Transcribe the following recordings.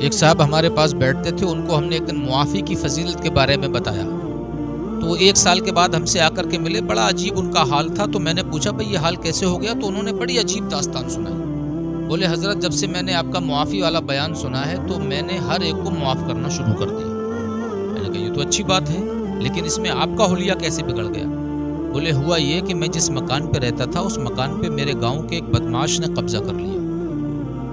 ایک صاحب ہمارے پاس بیٹھتے تھے، ان کو ہم نے ایک دن معافی کی فضیلت کے بارے میں بتایا، تو وہ 1 سال کے بعد ہم سے آ کر کے ملے، بڑا عجیب ان کا حال تھا۔ تو میں نے پوچھا بھئی یہ حال کیسے ہو گیا؟ تو انہوں نے بڑی عجیب داستان سنائی۔ بولے حضرت جب سے میں نے آپ کا معافی والا بیان سنا ہے تو میں نے ہر ایک کو معاف کرنا شروع کر دیا۔ میں نے کہا یہ تو اچھی بات ہے، لیکن اس میں آپ کا حلیہ کیسے بگڑ گیا؟ بولے ہوا یہ کہ میں جس مکان پہ رہتا تھا اس مکان پہ میرے گاؤں کے ایک بدماش نے قبضہ کر لیا۔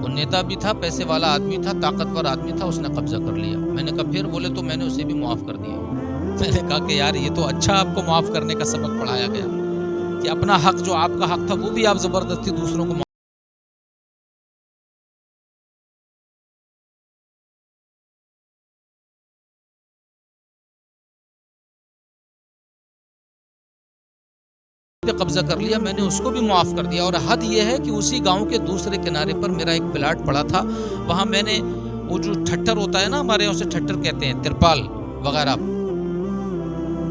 وہ نیتا بھی تھا، پیسے والا آدمی تھا، طاقتور آدمی تھا، اس نے قبضہ کر لیا۔ میں نے کہا پھر؟ بولے تو میں نے اسے بھی معاف کر دیا۔ میں نے کہا کہ یار یہ تو اچھا آپ کو معاف کرنے کا سبق پڑھایا گیا کہ اپنا حق جو آپ کا حق تھا وہ بھی آپ زبردستی دوسروں کو قبضہ کر لیا، میں نے اس کو بھی معاف کر دیا۔ اور حد یہ ہے کہ اسی گاؤں کے دوسرے کنارے پر میرا ایک پلاٹ پڑا تھا، وہاں میں نے وہ جو ٹھٹر ہوتا ہے نا، ہمارے یہاں اسے ٹھٹر کہتے ہیں، ترپال وغیرہ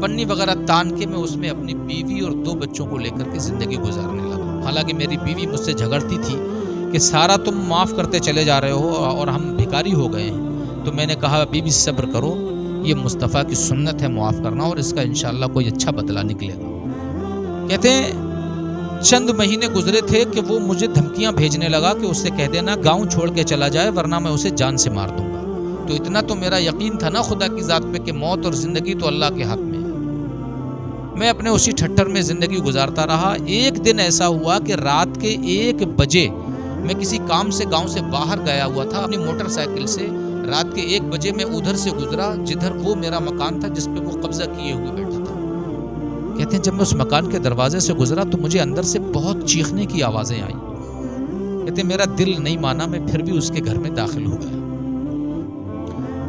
پنی وغیرہ تان کے میں اس میں اپنی بیوی اور 2 بچوں کو لے کر کے زندگی گزارنے لگا۔ حالانکہ میری بیوی مجھ سے جھگڑتی تھی کہ سارا تم معاف کرتے چلے جا رہے ہو اور ہم بھکاری ہو گئے ہیں۔ تو میں نے کہا بیوی صبر کرو، یہ مصطفیٰ کی سنت ہے معاف کرنا، اور اس کا انشاءاللہ کوئی اچھا بدلہ نکلے گا۔ کہتے ہیں چند مہینے گزرے تھے کہ وہ مجھے دھمکیاں بھیجنے لگا کہ اس سے کہہ دینا گاؤں چھوڑ کے چلا جائے ورنہ میں اسے جان سے مار دوں گا۔ تو اتنا تو میرا یقین تھا نا خدا کی ذات پہ کہ موت اور زندگی تو اللہ کے ہاتھ میں ہے۔ میں اپنے اسی ٹھٹر میں زندگی گزارتا رہا۔ ایک دن ایسا ہوا کہ رات کے 1 بجے میں کسی کام سے گاؤں سے باہر گیا ہوا تھا اپنی موٹر سائیکل سے۔ رات کے 1 بجے میں ادھر سے گزرا جدھر وہ میرا مکان تھا جس پہ وہ قبضہ کیے ہوئے بیٹھا تھا۔ کہتے ہیں جب میں اس مکان کے دروازے سے گزرا تو مجھے اندر سے بہت چیخنے کی آوازیں آئیں۔ کہتے ہیں میرا دل نہیں مانا، میں پھر بھی اس کے گھر میں داخل ہو گیا۔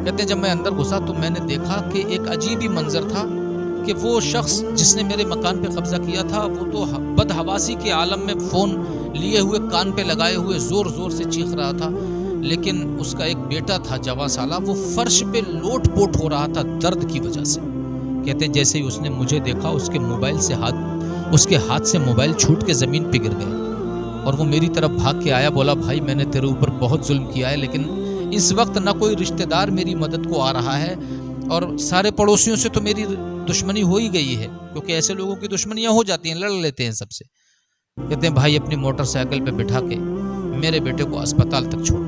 کہتے ہیں جب میں اندر گھسا تو میں نے دیکھا کہ ایک عجیب ہی منظر تھا کہ وہ شخص جس نے میرے مکان پہ قبضہ کیا تھا وہ تو بدحواسی کے عالم میں فون لیے ہوئے کان پہ لگائے ہوئے زور زور سے چیخ رہا تھا، لیکن اس کا ایک بیٹا تھا 14 سالہ، وہ فرش پہ لوٹ پوٹ ہو رہا تھا درد کی وجہ سے۔ کہتے ہیں جیسے ہی اس نے مجھے دیکھا اس کے ہاتھ سے موبائل چھوٹ کے زمین پہ گر گیا اور وہ میری طرف بھاگ کے آیا، بولا بھائی میں نے تیرے اوپر بہت ظلم کیا ہے، لیکن اس وقت نہ کوئی رشتہ دار میری مدد کو آ رہا ہے اور سارے پڑوسیوں سے تو میری دشمنی ہو ہی گئی ہے، کیونکہ ایسے لوگوں کی دشمنیاں ہو جاتی ہیں، لڑ لیتے ہیں سب سے۔ کہتے ہیں بھائی اپنی موٹر سائیکل پہ بٹھا کے میرے بیٹے کو اسپتال تک چھوڑ۔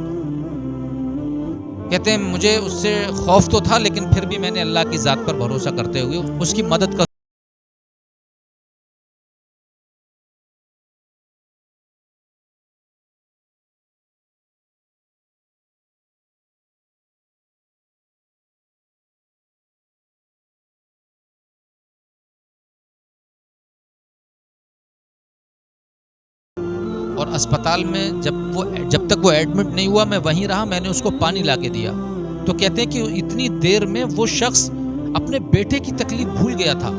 کہتے ہیں مجھے اس سے خوف تو تھا لیکن پھر بھی میں نے اللہ کی ذات پر بھروسہ کرتے ہوئے اس کی مدد کا اور اسپتال میں جب تک وہ ایڈمٹ نہیں ہوا میں وہیں رہا، میں نے اس کو پانی لا کے دیا۔ تو کہتے ہیں کہ اتنی دیر میں وہ شخص اپنے بیٹے کی تکلیف بھول گیا تھا،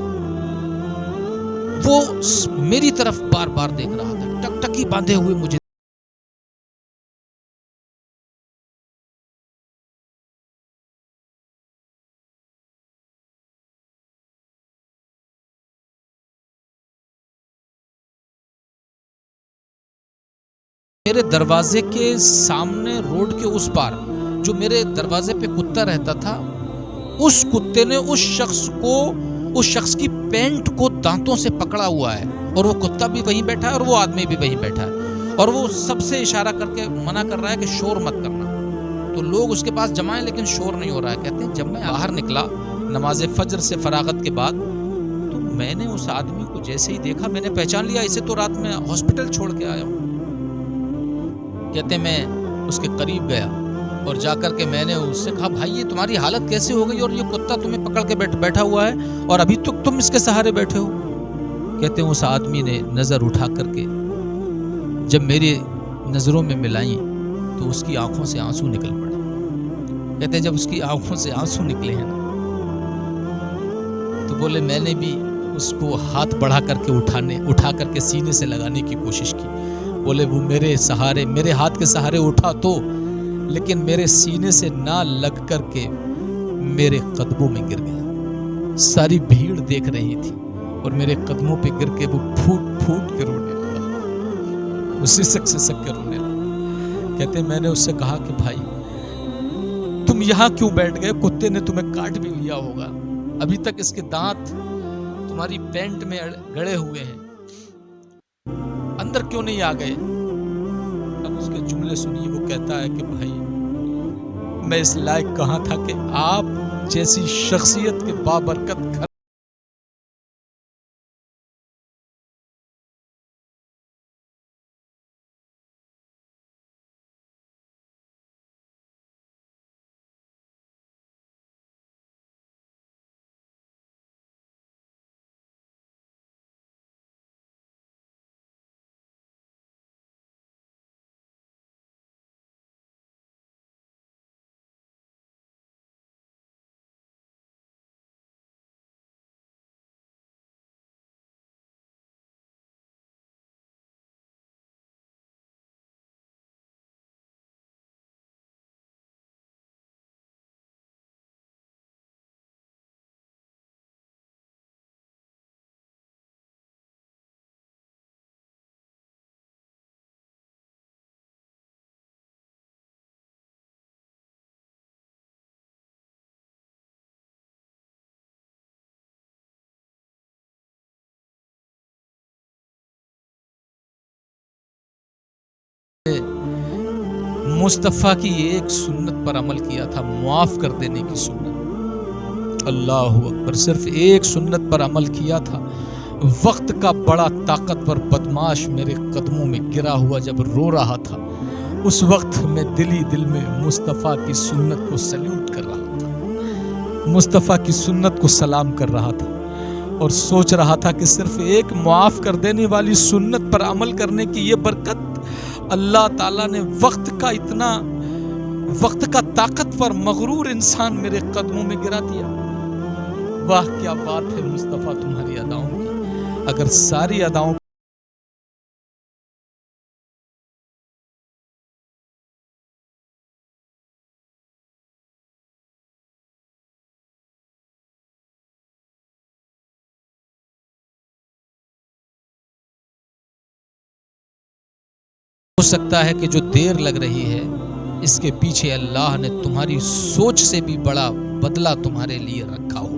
وہ میری طرف بار بار دیکھ رہا تھا، ٹکٹکی باندھے ہوئے مجھے۔ میرے دروازے کے سامنے روڈ کے اس پار جو میرے دروازے پہ کتا رہتا تھا، اس کتے نے اس شخص کی پینٹ کو دانتوں سے پکڑا ہوا ہے، اور وہ کتا بھی وہیں بیٹھا ہے اور وہ آدمی بھی وہیں بیٹھا ہے، اور وہ سب سے اشارہ کر کے منع کر رہا ہے کہ شور مت کرنا۔ تو لوگ اس کے پاس جمع ہیں لیکن شور نہیں ہو رہا ہے۔ کہتے ہیں جب میں باہر نکلا نماز فجر سے فراغت کے بعد تو میں نے اس آدمی کو جیسے ہی دیکھا میں نے پہچان لیا، اسے تو رات میں ہاسپٹل چھوڑ کے آیا ہوں۔ کہتے ہیں میں اس کے قریب گیا اور جا کر کے میں نے اس سے کہا بھائی یہ تمہاری حالت کیسے ہو گئی اور یہ کتا تمہیں پکڑ کے بیٹھا ہوا ہے اور ابھی تک تم اس کے سہارے بیٹھے ہو؟ کہتے ہیں اس آدمی نے نظر اٹھا کر کے جب میری نظروں میں ملائیں تو اس کی آنکھوں سے آنسو نکل پڑے۔ کہتے ہیں جب اس کی آنکھوں سے آنسو نکلے ہیں نا تو بولے میں نے بھی اس کو ہاتھ بڑھا کر کے اٹھا کر کے سینے سے لگانے کی کوشش کی۔ بولے وہ میرے ہاتھ کے سہارے اٹھا تو، لیکن میرے سینے سے نہ لگ کر کے میرے قدموں میں گر گیا۔ ساری بھیڑ دیکھ رہی تھی اور میرے قدموں پہ گر کے وہ پھوٹ پھوٹ کے رونے لگا، اسی سک سے سک کے رونے لگا۔ کہتے ہیں میں نے اس سے کہا کہ بھائی تم یہاں کیوں بیٹھ گئے؟ کتے نے تمہیں کاٹ بھی لیا ہوگا، ابھی تک اس کے دانت تمہاری پینٹ میں گڑے ہوئے ہیں، اندر کیوں نہیں آ گئے؟ اب اس کے جملے سنیے، وہ کہتا ہے کہ بھائی میں اس لائق کہاں تھا کہ آپ جیسی شخصیت کے بابرکت گھر مصطفیٰ کی ایک سنت پر عمل کیا تھا، معاف کر دینے کی سنت۔ اللہ اکبر، صرف ایک سنت پر عمل کیا تھا۔ وقت کا بڑا طاقتور بدماش میرے قدموں میں گرا ہوا جب رو رہا تھا، اس وقت میں دل میں مصطفیٰ کی سنت کو سلیوٹ کر رہا تھا، مصطفیٰ کی سنت کو سلام کر رہا تھا، اور سوچ رہا تھا کہ صرف ایک معاف کر دینے والی سنت پر عمل کرنے کی یہ برکت اللہ تعالیٰ نے وقت کا طاقتور مغرور انسان میرے قدموں میں گرا دیا۔ واہ کیا بات ہے مصطفیٰ تمہاری اداؤں کی، اگر ساری اداؤں ہو سکتا ہے کہ جو دیر لگ رہی ہے اس کے پیچھے اللہ نے تمہاری سوچ سے بھی بڑا بدلہ تمہارے لیے رکھا ہو۔